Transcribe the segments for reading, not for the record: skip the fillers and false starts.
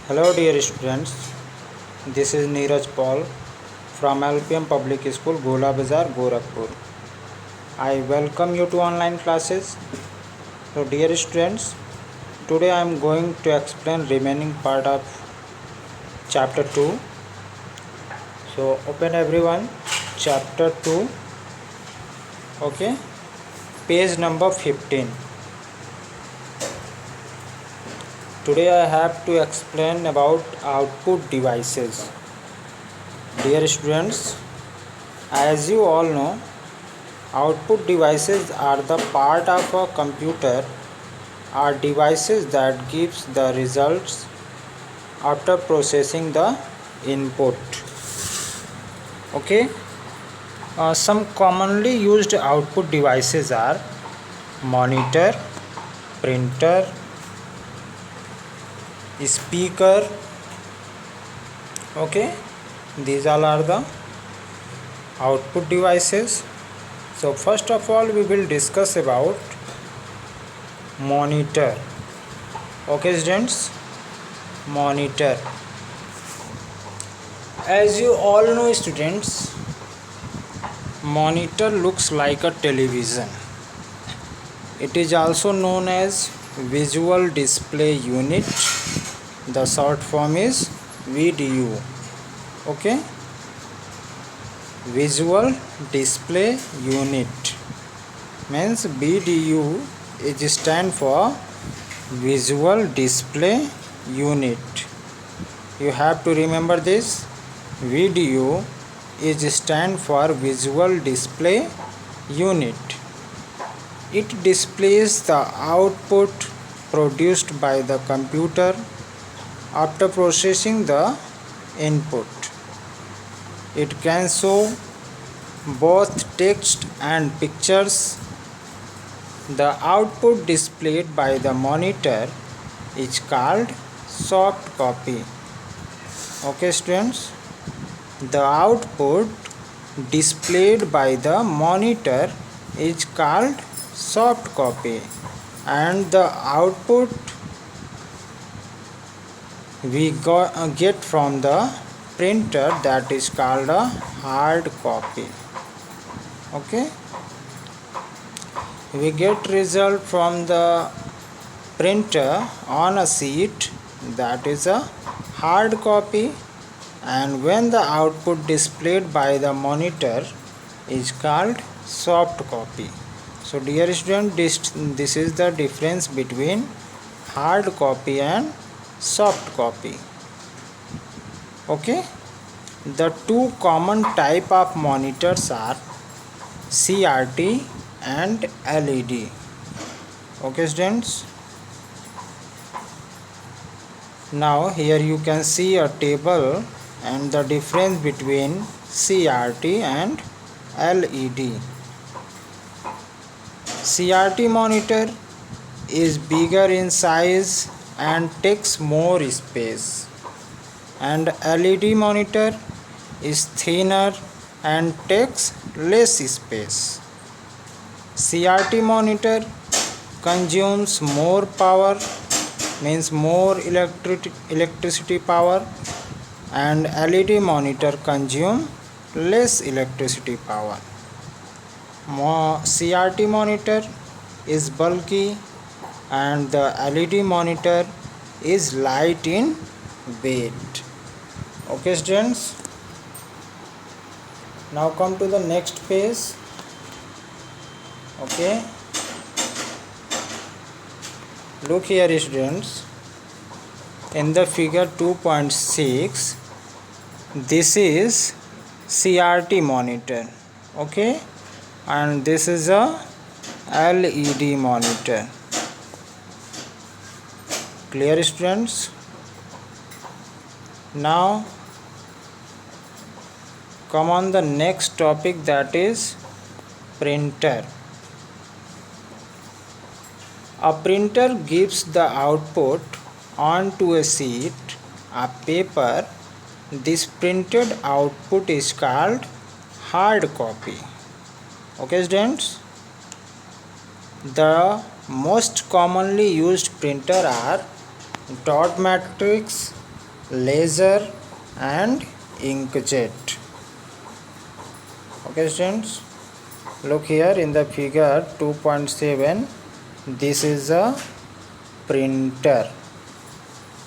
Hello dear students, this is Neeraj Paul from LPM Public School, Gola Bazar, Gorakhpur. I welcome you to online classes. So dear students, today I am going to explain remaining part of chapter 2. So open everyone, chapter 2, okay, page number 15. Today I have to explain about output devices. Dear students, as you all know, output devices are the part of a computer or devices that gives the results after processing the input. Okay, some commonly used output devices are monitor, printer, speaker. Okay, these all are the output devices. So first of all we will discuss about monitor. Okay students, monitor, as you all know students, monitor looks like a television. It is also known as visual display unit. The short form is VDU. Okay, visual display unit means VDU is stand for visual display unit. You have to remember this. VDU is stand for visual display unit. It displays the output produced by the computer after processing the input. It can show both text and pictures. The output displayed by the monitor is called soft copy. Okay students, the output displayed by the monitor is called soft copy, and the output we get from the printer, that is called a hard copy. Okay, we get result from the printer on a sheet, that is a hard copy, and when the output displayed by the monitor is called soft copy. So dear student, this is the difference between hard copy and soft copy. Okay, the two common type of monitors are CRT and LED. Okay students, now here you can see a table and the difference between CRT and LED. CRT monitor is bigger in size and takes more space, and LED monitor is thinner and takes less space. CRT monitor consumes more power, means more electricity power, and LED monitor consume less electricity power. CRT monitor is bulky and the LED monitor is light in weight. Okay students, now come to the next page. Okay, look here students, in the figure 2.6, this is CRT monitor. Okay, and this is a LED monitor. Clear students? Now come on the next topic, that is printer. A printer gives the output onto a sheet of paper. This printed output is called hard copy. Okay students, the most commonly used printer are dot matrix, laser and inkjet. Okay students, look here in the figure 2.7. this is a printer.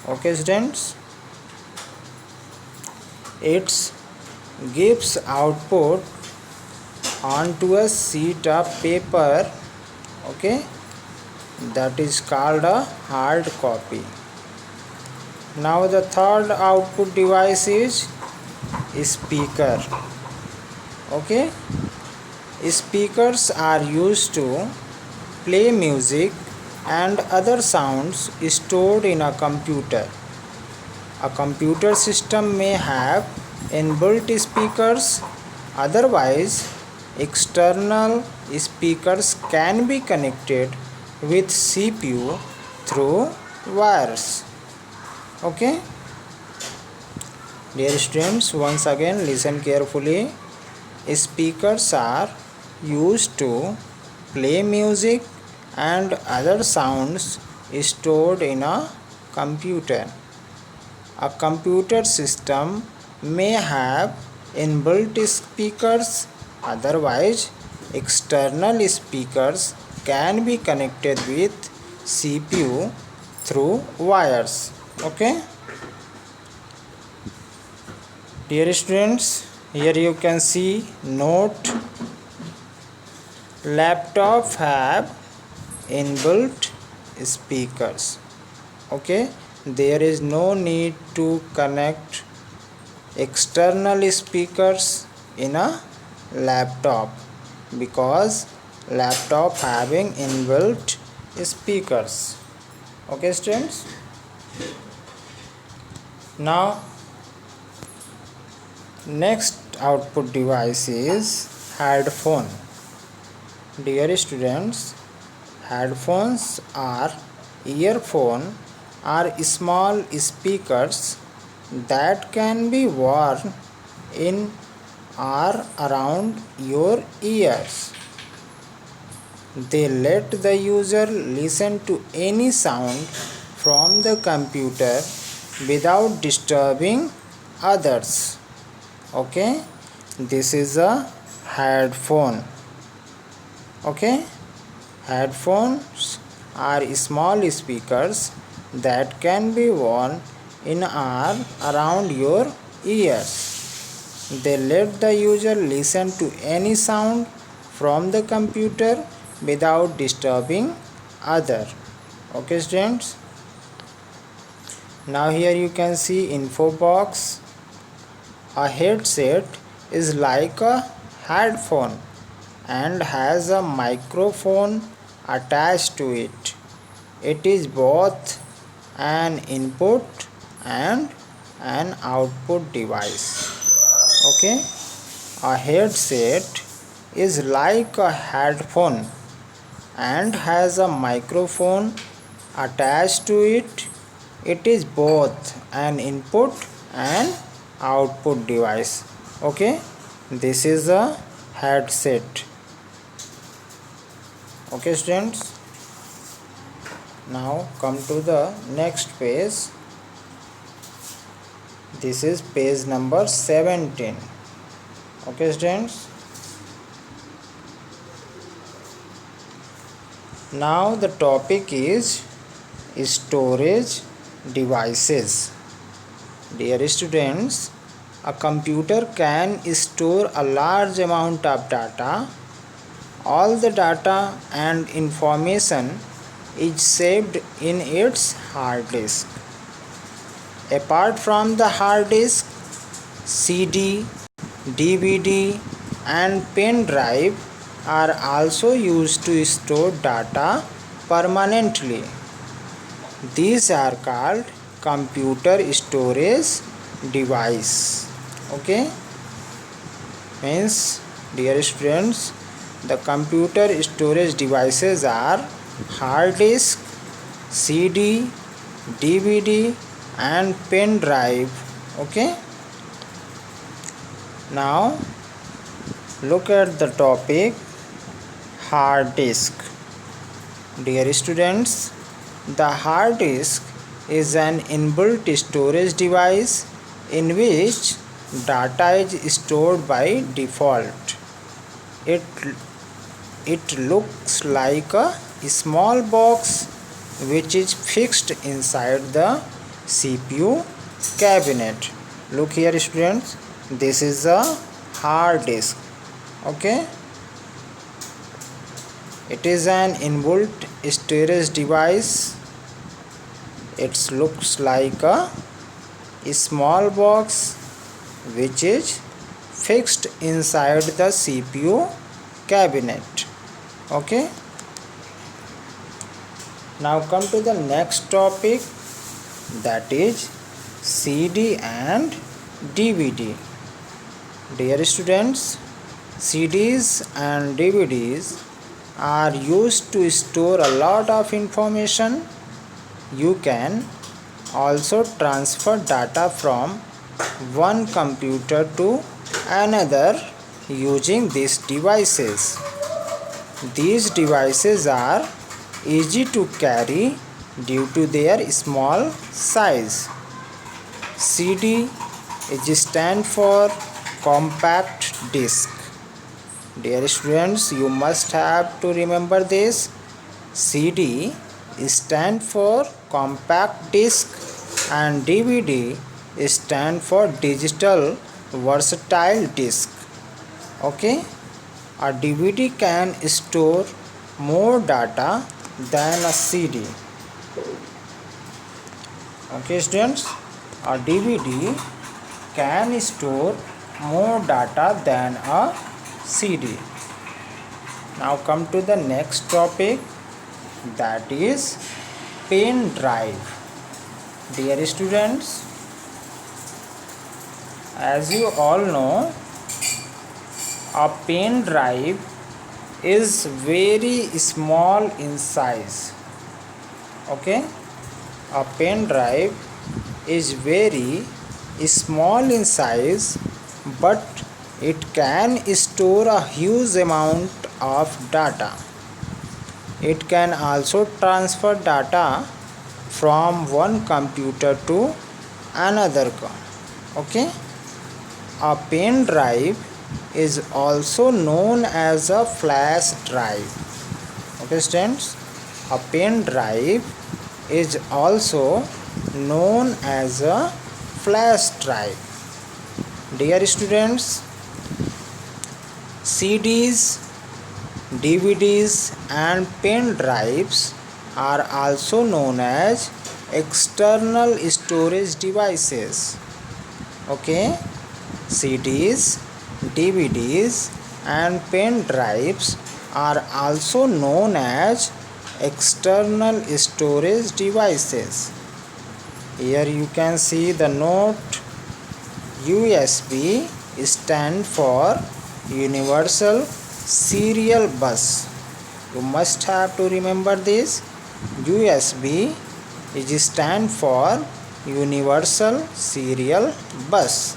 Okay students, it gives output onto a sheet of paper. Okay, that is called a hard copy. Now the third output device is speaker. Okay, speakers are used to play music and other sounds stored in a computer. A computer system may have inbuilt speakers, otherwise external speakers can be connected with CPU through wires. Okay, dear students, once again listen carefully. Speakers are used to play music and other sounds stored in a computer. A computer system may have inbuilt speakers, otherwise external speakers can be connected with CPU through wires. Okay, dear students, here you can see note. Laptop have inbuilt speakers. Okay, there is no need to connect external speakers in a laptop because laptop having inbuilt speakers. Okay students, now next output device is headphone. Dear students, headphones are earphone are small speakers that can be worn in or around your ears. They let the user listen to any sound from the computer without disturbing others. Okay, this is a headphone. Okay, headphones are small speakers that can be worn in or around your ears. They let the user listen to any sound from the computer without disturbing other. Okay students, now here you can see info box. A headset is like a headphone and has a microphone attached to it. It is both an input and an output device. Okay, a headset is like a headphone and has a microphone attached to it. It is both an input and output device. Okay, this is a headset. Okay students, now come to the next page. This is page number 17. Okay students, now the topic is storage devices. Dear students, a computer can store a large amount of data. All the data and information is saved in its hard disk. Apart from the hard disk, CD, DVD and pen drive are also used to store data permanently. These are called computer storage device. Okay, means dear students, the computer storage devices are hard disk, CD, DVD and pen drive. Okay, now look at the topic hard disk. Dear students, the hard disk is an inbuilt storage device in which data is stored by default. It looks like a small box which is fixed inside the CPU cabinet. Look here students, this is a hard disk. Okay, it is an inbuilt storage device. It looks like a small box which is fixed inside the CPU cabinet. Okay, now come to the next topic, that is CD and DVD. Dear students, CDs and DVDs are used to store a lot of information. You can also transfer data from one computer to another using these devices. These devices are easy to carry due to their small size. CD is stand for compact disc. Dear students, you must have to remember this. CD stand for compact disc and DVD stand for digital versatile disc. Okay, a DVD can store more data than a CD. Okay students, a DVD can store more data than a CD. Now come to the next topic, that is pen drive. Dear students, as you all know, a pen drive is very small in size. Okay, a pen drive is very small in size, but it can store a huge amount of data. It can also transfer data from one computer to another. Okay, a pen drive is also known as a flash drive. Okay students, a pen drive is also known as a flash drive. Dear students, CDs, DVDs and pen drives are also known as external storage devices. Okay, CDs, DVDs and pen drives are also known as external storage devices. Here you can see the note. USB stand for Universal Serial Bus. You must have to remember this. USB is stand for Universal Serial Bus.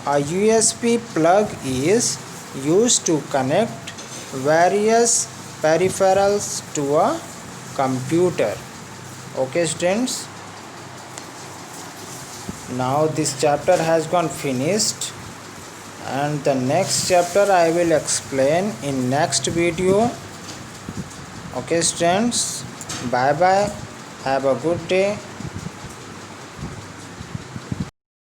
A USB plug is used to connect various peripherals to a computer. Okay students, now this chapter has gone finished, and the next chapter I will explain in next video. Okay students, bye bye, have a good day.